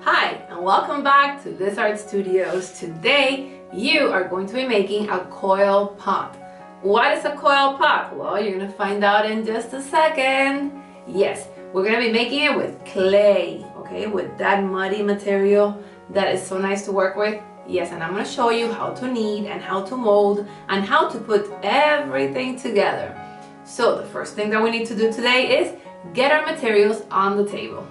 Hi, and welcome back to Lizard Studios. Today, you are going to be making a coil pot. What is a coil pot? Well, you're going to find out in just a second. Yes, we're going to be making it with clay, okay? With that muddy material that is so nice to work with. Yes, and I'm going to show you how to knead and how to mold and how to put everything together. So the first thing that we need to do today is get our materials on the table.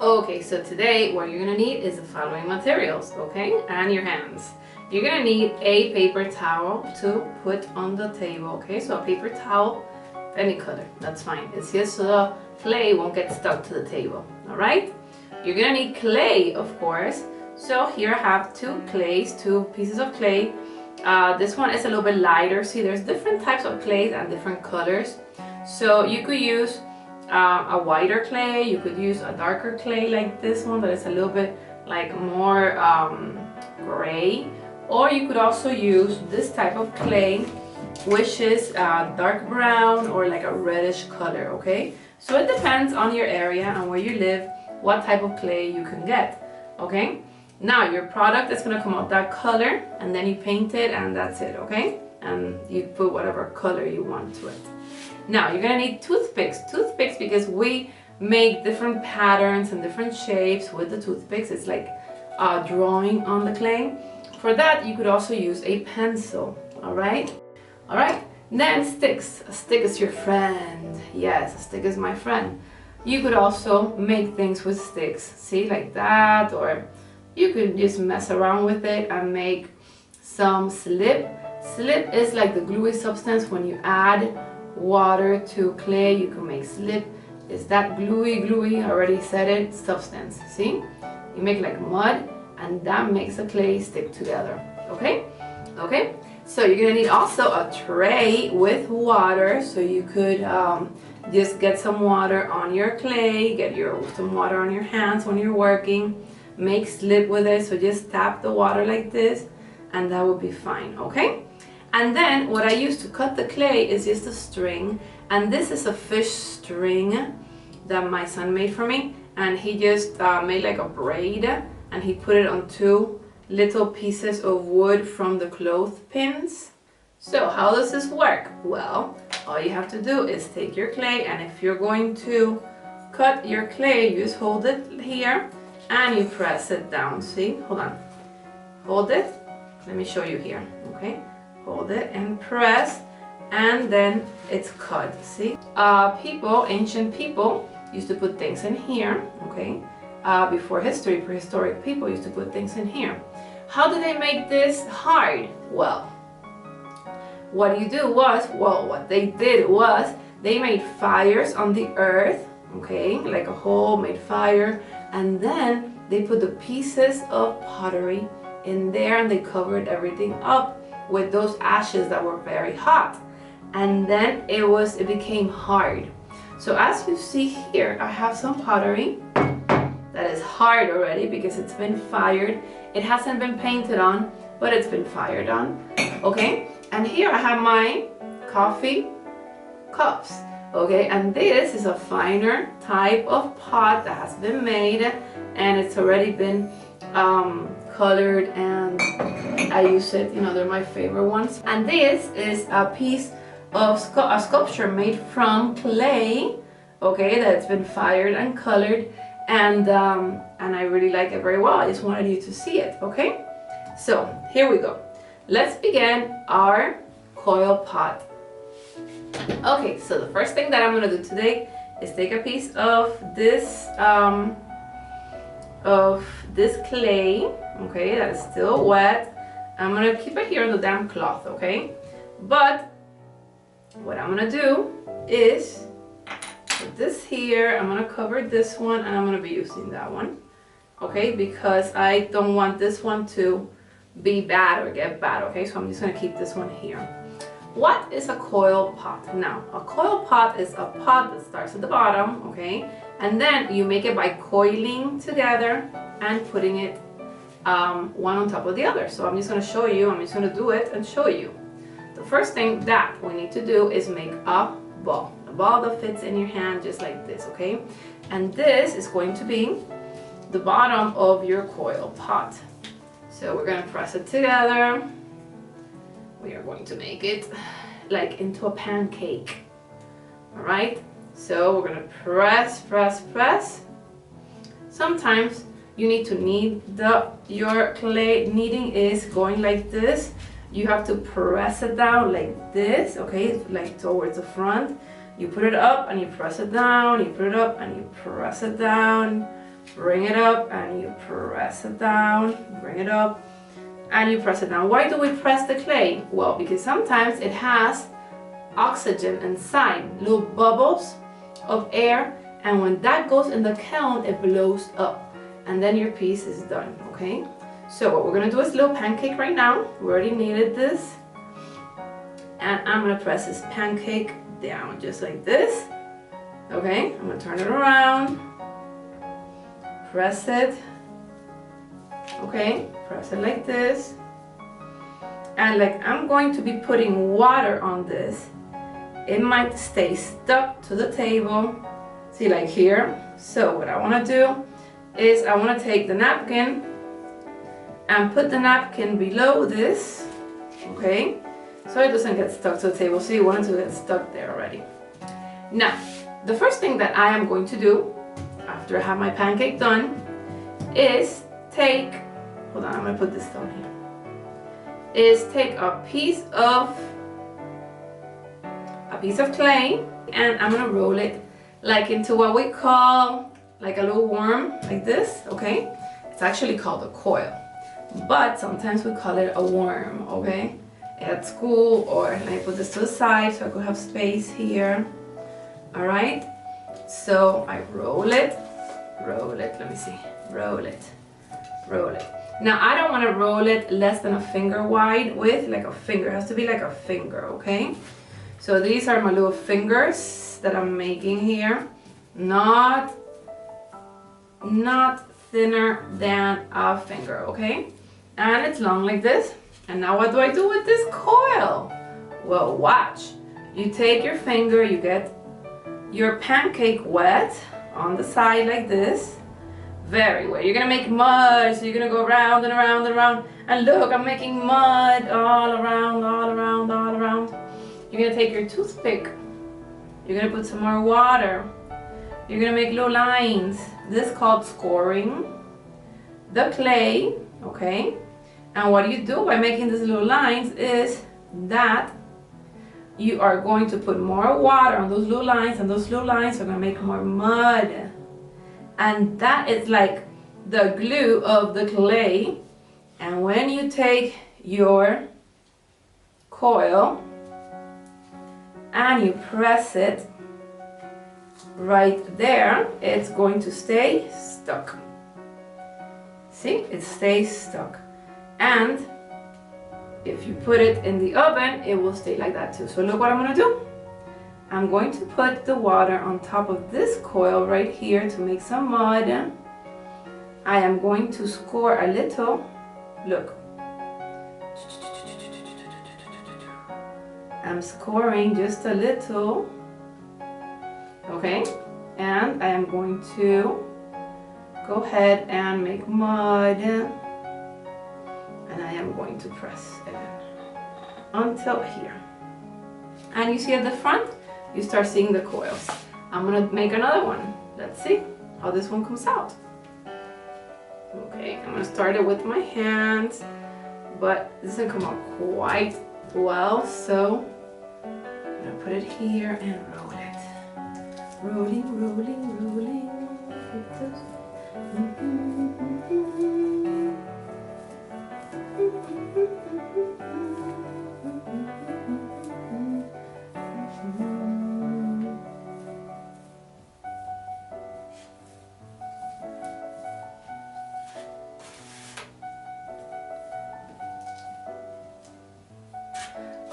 Okay, so today what you're gonna need is the following materials, okay? And your hands. You're gonna need a paper towel to put on the table, okay? So a paper towel, any color, that's fine. It's just so the clay won't get stuck to the table, all right? You're gonna need clay, of course. So here I have two pieces of clay. This one is a little bit lighter. See, there's different types of clays and different colors. So you could use a whiter clay, you could use a darker clay like this one that is a little bit like more gray, or you could also use this type of clay which is dark brown or like a reddish color, okay? So it depends on your area and where you live what type of clay you can get, okay? Now your product is going to come out that color and then you paint it and that's it, okay? And you put whatever color you want to it. Now you're gonna need toothpicks because we make different patterns and different shapes with the toothpicks. It's like drawing on the clay. For that you could also use a pencil, all right? Then sticks. A stick is your friend. Yes, a stick is my friend. You could also make things with sticks, see, like that, or you could just mess around with it and make some slip. Slip is like the gluey substance. When you add water to clay, you can make slip. Is that gluey, I already said it, substance. See, you make like mud and that makes the clay stick together, okay? So you're gonna need also a tray with water, so you could just get some water on your clay, get some water on your hands when you're working, make slip with it. So just tap the water like this and that will be fine, okay? And then what I use to cut the clay is just a string, and this is a fish string that my son made for me, and he just made like a braid and he put it on two little pieces of wood from the clothespins. So how does this work? Well, all you have to do is take your clay, and if you're going to cut your clay, you just hold it here and you press it down. See, hold on, hold it, let me show you here, okay? Hold it and press, and then it's cut. See, ancient people used to put things in here, okay? Before history, prehistoric people used to put things in here. How did they make this hard? Well, what they did was they made fires on the earth, okay, like a hole, made fire, and then they put the pieces of pottery in there and they covered everything up with those ashes that were very hot, and then it became hard. So as you see here, I have some pottery that is hard already because it's been fired. It hasn't been painted on, but it's been fired on, okay? And here I have my coffee cups, okay? And this is a finer type of pot that has been made, and it's already been colored, and I use it, you know, they're my favorite ones. And this is a piece of a sculpture made from clay, okay, that's been fired and colored, and I really like it very well. I just wanted you to see it, okay? So here we go. Let's begin our coil pot. Okay, so the first thing that I'm gonna do today is take a piece of this clay, okay, that is still wet. I'm gonna keep it here on the damp cloth, okay? But what I'm gonna do is put this here. I'm gonna cover this one, and I'm gonna be using that one, okay? Because I don't want this one to be bad or get bad, okay? So I'm just gonna keep this one here. What is a coil pot? Now, a coil pot is a pot that starts at the bottom, okay? And then you make it by coiling together and putting it one on top of the other. So I'm just going to show you, I'm just going to do it and show you. The first thing that we need to do is make a ball that fits in your hand just like this, okay? And this is going to be the bottom of your coil pot. So we're gonna press it together. We are going to make it like into a pancake. All right, so we're gonna press, press, press. Sometimes you need to knead your clay. Kneading is going like this. You have to press it down like this, okay, like towards the front. You put it up and you press it down, you put it up and you press it down, bring it up and you press it down, bring it up and you press it down. Why do we press the clay? Well, because sometimes it has oxygen inside, little bubbles of air, and when that goes in the kiln, it blows up and then your piece is done, okay? So what we're gonna do is a little pancake right now. We already kneaded this, and I'm gonna press this pancake down just like this, okay? I'm gonna turn it around, press it, okay? Press it like this, and like I'm going to be putting water on this. It might stay stuck to the table, see, like here. So what I want to do is I want to take the napkin and put the napkin below this, okay, so it doesn't get stuck to the table. So you want it to get stuck there already. Now the first thing that I am going to do after I have my pancake done is take, hold on, I'm going to put this down here, is take a piece of clay, and I'm going to roll it like into what we call like a little worm, like this, okay? It's actually called a coil, but sometimes we call it a worm, okay? At school, or let me put this to the side so I could have space here. All right, so I roll it, let me see, roll it. Now I don't want to roll it less than a finger wide width, like a finger, it has to be like a finger, okay? So these are my little fingers that I'm making here, not thinner than a finger, okay? And it's long like this. And now what do I do with this coil? Well, watch. You take your finger, you get your pancake wet on the side like this. Very wet. You're gonna make mud, so you're gonna go around and around and around. And look, I'm making mud all around, all around, all around. You're gonna take your toothpick. You're gonna put some more water. You're gonna make little lines. This is called scoring the clay, okay? And what you do by making these little lines is that you are going to put more water on those little lines, and those little lines are going to make more mud. And that is like the glue of the clay. And when you take your coil and you press it right there, it's going to stay stuck. See, it stays stuck. And if you put it in the oven, it will stay like that too. So look what I'm going to do. I'm going to put the water on top of this coil right here to make some mud. I am going to score a little. Look. I'm scoring just a little. Okay. And I am going to go ahead and make mud. And I am going to press it until here. And you see at the front, you start seeing the coils. I'm gonna make another one. Let's see how this one comes out. Okay, I'm gonna start it with my hands, but this doesn't come out quite well, so I'm gonna put it here and roll it. Rolling, rolling, rolling.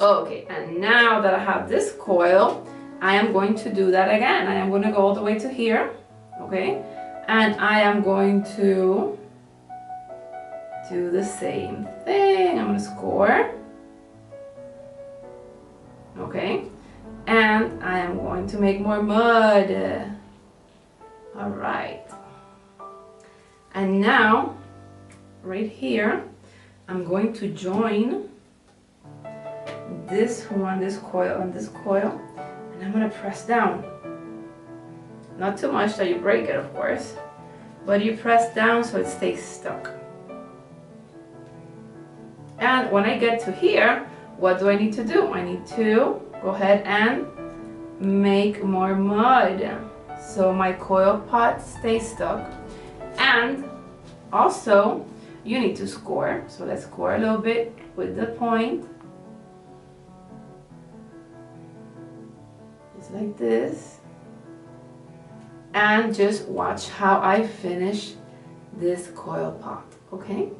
Okay, and now that I have this coil, I am going to do that again. I am going to go all the way to here, okay? And I am going to do the same thing. I'm going to score, okay? And I am going to make more mud. All right. And now, right here, I'm going to join this one, this coil and this coil, and I'm gonna press down. Not too much that you break it, of course, but you press down so it stays stuck. And when I get to here, what do I need to do? I need to go ahead and make more mud so my coil pot stays stuck. And also you need to score, so let's score a little bit with the point, just like this, and just watch how I finish this coil pot, okay?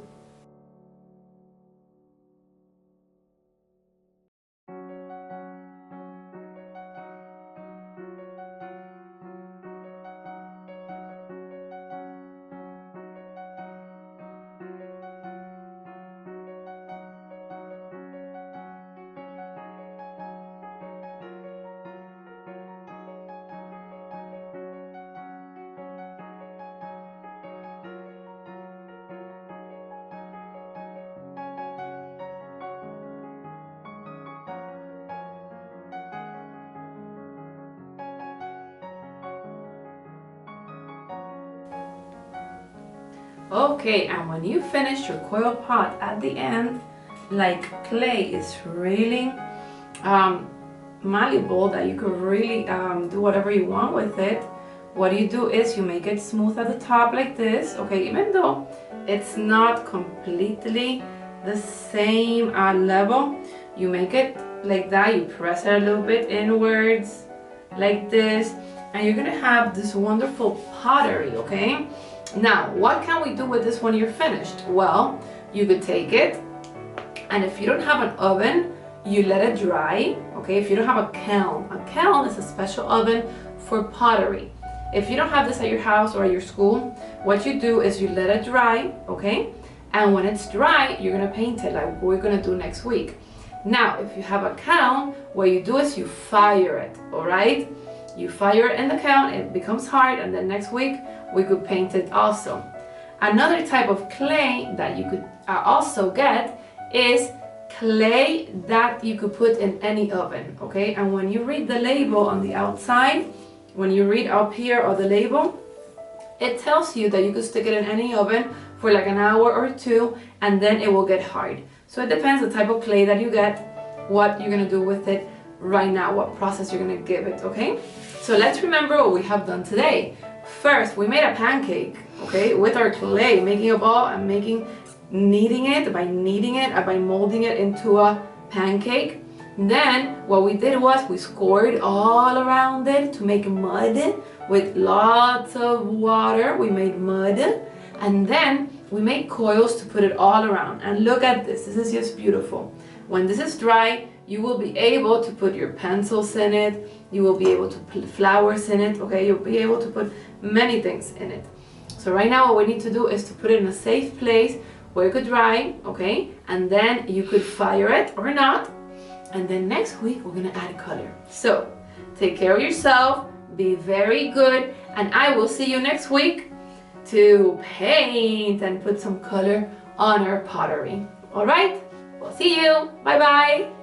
Okay, and when you finish your coil pot at the end, like clay is really malleable, that you could really do whatever you want with it. What you do is you make it smooth at the top like this, okay, even though it's not completely the same level, you make it like that, you press it a little bit inwards like this, and you're gonna have this wonderful pottery, okay? Now, what can we do with this when you're finished? Well, you could take it, and if you don't have an oven, you let it dry, okay? If you don't have a kiln is a special oven for pottery. If you don't have this at your house or at your school, what you do is you let it dry, okay? And when it's dry, you're gonna paint it like we're gonna do next week. Now, if you have a kiln, what you do is you fire it, all right? You fire it in the kiln, it becomes hard, and then next week, we could paint it also. Another type of clay that you could also get is clay that you could put in any oven, okay? And when you read the label on the outside, when you read up here or the label, it tells you that you could stick it in any oven for like an hour or two, and then it will get hard. So it depends the type of clay that you get, what you're gonna do with it right now, what process you're gonna give it, okay? So let's remember what we have done today. First, we made a pancake, okay, with our clay, making a ball and kneading it by molding it into a pancake. Then what we did was we scored all around it to make mud with lots of water. We made mud, and then we made coils to put it all around. And look at this, this is just beautiful. When this is dry, you will be able to put your pencils in it, you will be able to put flowers in it, okay, you'll be able to put many things in it. So right now what we need to do is to put it in a safe place where it could dry, okay, and then you could fire it or not, and then next week we're gonna add color. So take care of yourself, be very good, and I will see you next week to paint and put some color on our pottery. All right, we'll see you. Bye bye.